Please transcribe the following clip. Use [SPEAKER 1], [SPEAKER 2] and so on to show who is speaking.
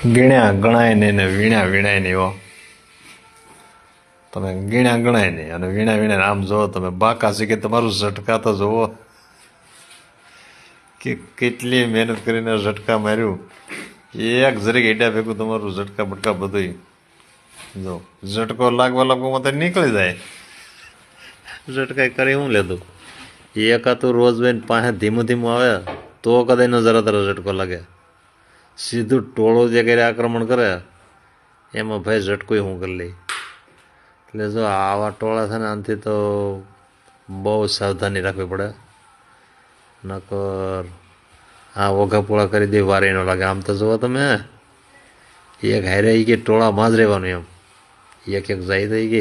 [SPEAKER 1] ગીણ્યા ગણાય નહીં ને વીણ્યા વીણાય નહીં. એવો તમે ગીણ્યા ગણાય નહીં અને વીણ્યા વીણાય. આમ જુઓ તમે બાકા શીખે તમારું ઝટકા તો જુઓ કે કેટલી મહેનત કરીને ઝટકા માર્યું. એક જરીક હેડા ભેગું તમારું ઝટકા બટકા બધું જો ઝટકો લાગવામાં તો નીકળી જાય. ઝટકા કરી હું લેતું એકાતું રોજ બેન પાસે ધીમું ધીમું આવે તો કદાચ નો જરા તરત ઝટકો લાગે. સીધું ટોળું જે કરે આક્રમણ કરે એમાં ભાઈ ઝટકો હું કરી લઈ. એટલે જો આવા ટોળા છે ને આનાથી તો બહુ સાવધાની રાખવી પડે. નકર આ ઓઘાપોળા કરી દે વારે ન લાગે. આમ તો જુઓ તમે એક હારે કે ટોળામાં જ રહેવાનું એમ એક એક જાય તો કે